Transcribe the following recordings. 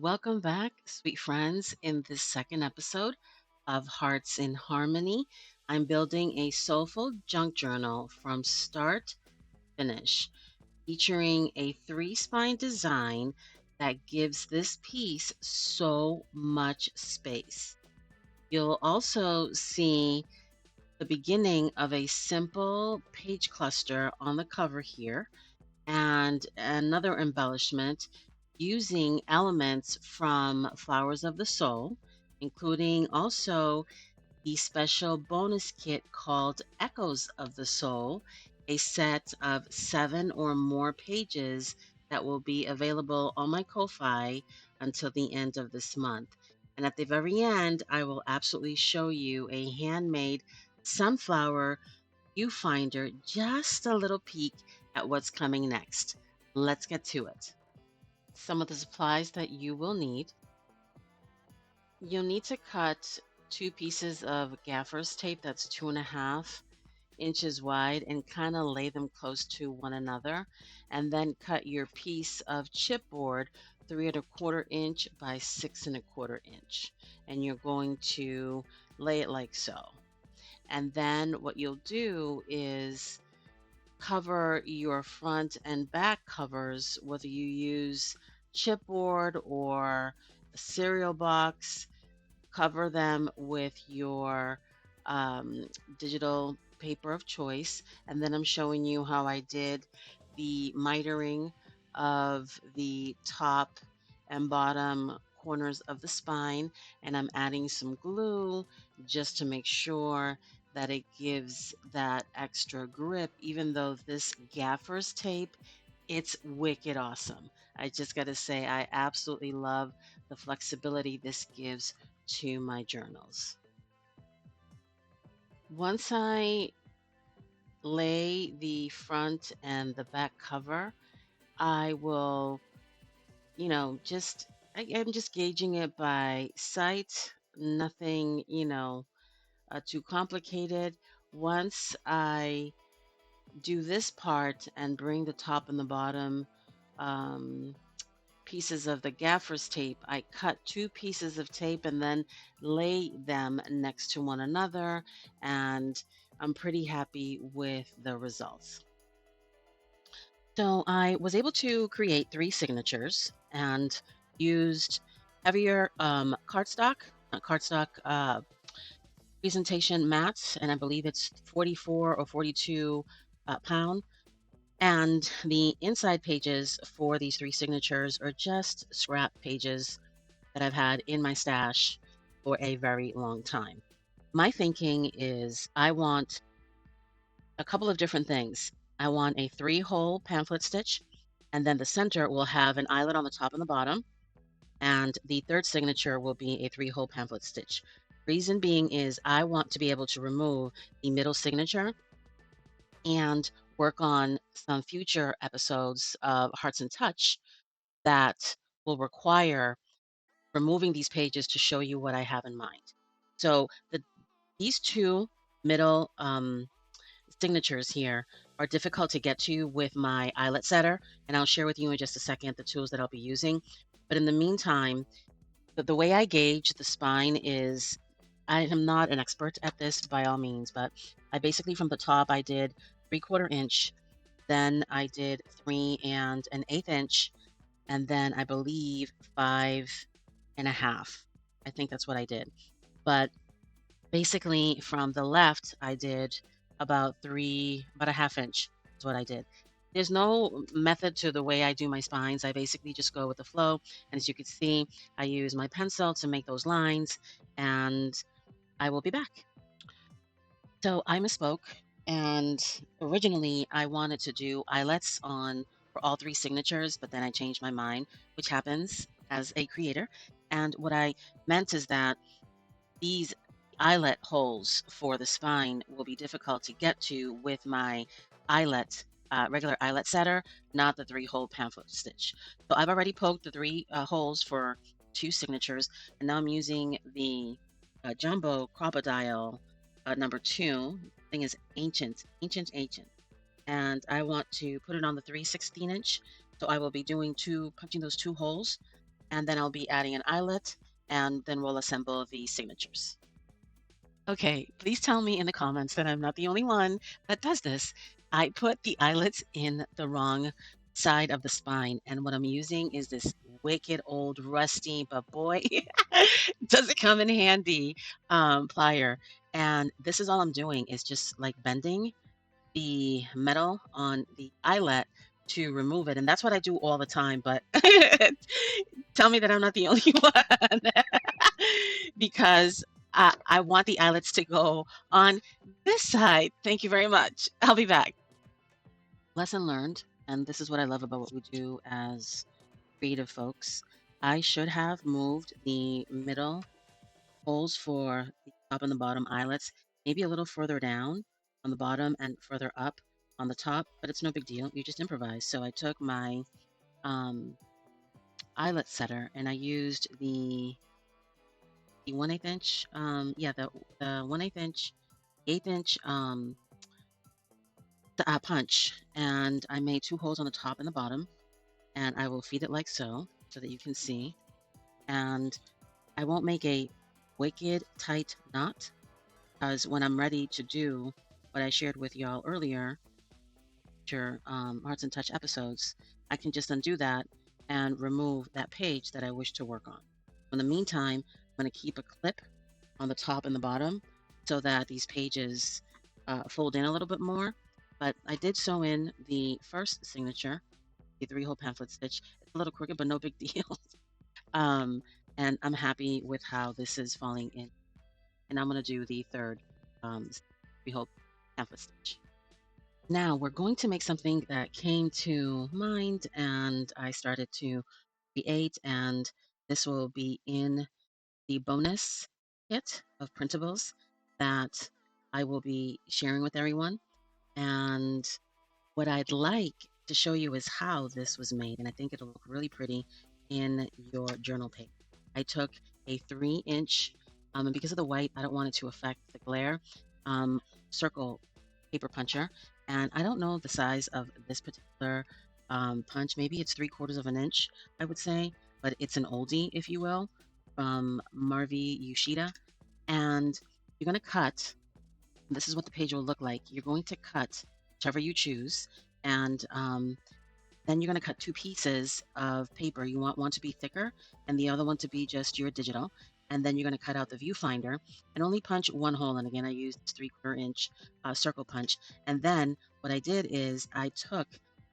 welcome back, sweet friends. In this second episode of Hearts in Harmony, I'm building a soulful junk journal from start to finish, featuring a three spine design that gives this piece so much space. You'll also see the beginning of a simple page cluster on the cover here and another embellishment using elements from Flowers of the Soul, including also the special bonus kit called Echoes of the Soul, a set of 7 or more pages that will be available on my Ko-Fi until the end of this month. And at the very end, I will absolutely show you a handmade sunflower viewfinder, just a little peek at what's coming next. Let's get to it. Some of the supplies that you will need. You'll need to cut 2 pieces of gaffer's tape that's 2.5 inches wide and kind of lay them close to one another. And then cut your piece of chipboard 3¼ inch by 6¼ inch. And you're going to lay it like so. And then what you'll do is cover your front and back covers, whether you use chipboard or a cereal box, cover them with your digital paper of choice. And then I'm showing you how I did the mitering of the top and bottom corners of the spine. And I'm adding some glue just to make sure that it gives that extra grip, even though this gaffer's tape, it's wicked awesome. I just got to say, I absolutely love the flexibility this gives to my journals. Once I lay the front and the back cover, I will, I'm just gauging it by sight, nothing, too complicated. Once I do this part and bring the top and the bottom um, pieces of the gaffer's tape, I cut 2 pieces of tape and then lay them next to one another, and I'm pretty happy with the results. So I was able to create 3 signatures and used heavier cardstock presentation mats, and I believe it's 44 or 42 pound. And the inside pages for these 3 signatures are just scrap pages that I've had in my stash for a very long time. My thinking is I want a couple of different things. I want a 3-hole pamphlet stitch, and then the center will have an eyelet on the top and the bottom, and the third signature will be a 3-hole pamphlet stitch. Reason being is I want to be able to remove the middle signature and work on some future episodes of Hearts and Touch that will require removing these pages to show you what I have in mind. So these two middle signatures here are difficult to get to with my eyelet setter, and I'll share with you in just a second the tools that I'll be using. But in the meantime, the way I gauge the spine is I am not an expert at this by all means, but I basically from the top I did 3/4 inch, then I did 3 1/8 inch, and then I believe 5.5. I think that's what I did. But basically from the left, I did about 1/2 inch is what I did. There's no method to the way I do my spines. I basically just go with the flow. And as you can see, I use my pencil to make those lines, and I will be back. So I misspoke. And originally I wanted to do eyelets on for all 3 signatures, but then I changed my mind, which happens as a creator. And what I meant is that these eyelet holes for the spine will be difficult to get to with my eyelet, regular eyelet setter, not the 3-hole pamphlet stitch. So I've already poked the 3 holes for 2 signatures, and now I'm using the jumbo crocodile number 2. Thing is ancient, and I want to put it on the 3/16 inch. So I will be doing punching those 2 holes, and then I'll be adding an eyelet, and then we'll assemble the signatures. Okay, please tell me in the comments that I'm not the only one that does this. I put the eyelets in the wrong side of the spine, and what I'm using is this wicked old rusty, but boy, does it come in handy, plier. And this is all I'm doing is just like bending the metal on the eyelet to remove it. And that's what I do all the time. But tell me that I'm not the only one because I want the eyelets to go on this side. Thank you very much. I'll be back. Lesson learned. And this is what I love about what we do as creative folks. I should have moved the middle holes for the top and the bottom eyelets, maybe a little further down on the bottom and further up on the top, but it's no big deal. You just improvise. So I took my um, eyelet setter and I used the 1/8 inch, yeah, the 1/8 inch, 1/8 inch punch, and I made two holes on the top and the bottom, and I will feed it like so that you can see. And I won't make a wicked tight knot because when I'm ready to do what I shared with y'all earlier, your Hearts and Touch episodes, I can just undo that and remove that page that I wish to work on. In the meantime, I'm going to keep a clip on the top and the bottom so that these pages fold in a little bit more. But I did sew in the first signature, the 3-hole pamphlet stitch. It's a little crooked, but no big deal. um, and I'm happy with how this is falling in. And I'm going to do the third 3-hole pamphlet stitch. Now we're going to make something that came to mind and I started to create, and this will be in the bonus kit of printables that I will be sharing with everyone. And what I'd like to show you is how this was made, and I think it'll look really pretty in your journal page. I took a 3-inch, and because of the white, I don't want it to affect the glare, circle paper puncher. And I don't know the size of this particular punch. Maybe it's 3/4 of an inch, I would say, but it's an oldie, if you will, from Marvi Yoshida. And you're going to cut. This is what the page will look like. You're going to cut whichever you choose, and then you're going to cut two pieces of paper. You want one to be thicker and the other one to be just your digital. And then you're going to cut out the viewfinder and only punch one hole. And again, I used 3/4 inch circle punch. And then what I did is I took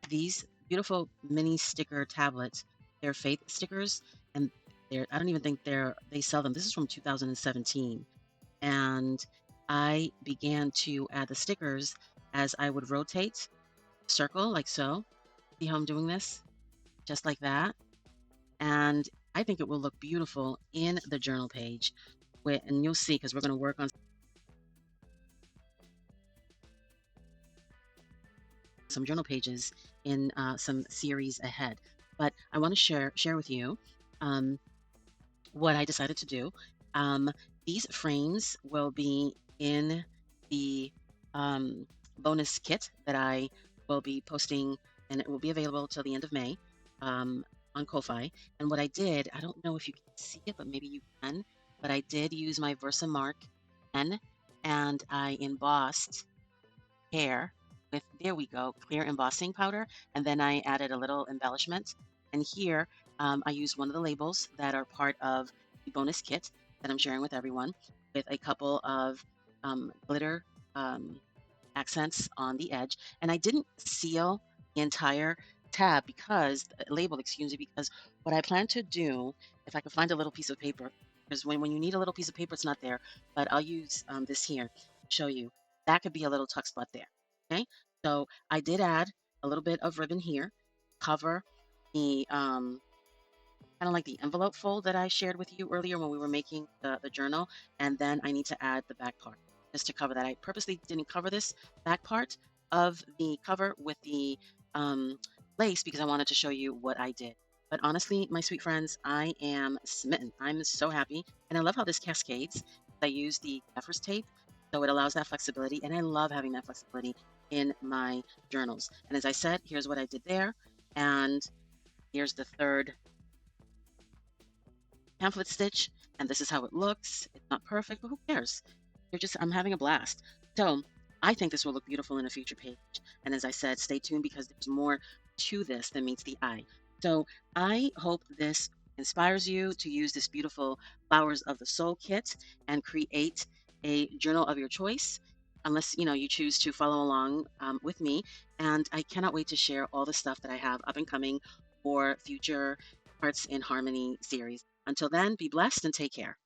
these beautiful mini sticker tablets. They're faith stickers, and I don't even think they sell them. This is from 2017. And I began to add the stickers as I would rotate circle like so. See how I'm doing this? Just like that. And I think it will look beautiful in the journal page. And you'll see, because we're going to work on some journal pages in some series ahead. But I want to share with you what I decided to do. These frames will be in the bonus kit that I will be posting, and it will be available till the end of May on Ko-Fi. And what I did, I don't know if you can see it, but maybe you can, but I did use my Versamark pen, and I embossed hair with, there we go, clear embossing powder, and then I added a little embellishment. And here I used one of the labels that are part of the bonus kit that I'm sharing with everyone, with a couple of glitter accents on the edge. And I didn't seal the entire tab because, label, excuse me, because what I plan to do, if I could find a little piece of paper, because when you need a little piece of paper, it's not there, but I'll use this here to show you. That could be a little tuck spot there. Okay, so I did add a little bit of ribbon here, cover the kind of like the envelope fold that I shared with you earlier when we were making the journal. And then I need to add the back part just to cover that. I purposely didn't cover this back part of the cover with the lace because I wanted to show you what I did. But honestly, my sweet friends, I am smitten. I'm so happy. And I love how this cascades. I use the Gaffer's tape, so it allows that flexibility. And I love having that flexibility in my journals. And as I said, here's what I did there. And here's the third pamphlet stitch, and this is how it looks. It's not perfect, but who cares? I'm having a blast. So I think this will look beautiful in a future page. And as I said, stay tuned because there's more to this than meets the eye. So I hope this inspires you to use this beautiful Flowers of the Soul kit and create a journal of your choice. Unless you choose to follow along with me, and I cannot wait to share all the stuff that I have up and coming for future Arts in Harmony series. Until then, be blessed and take care.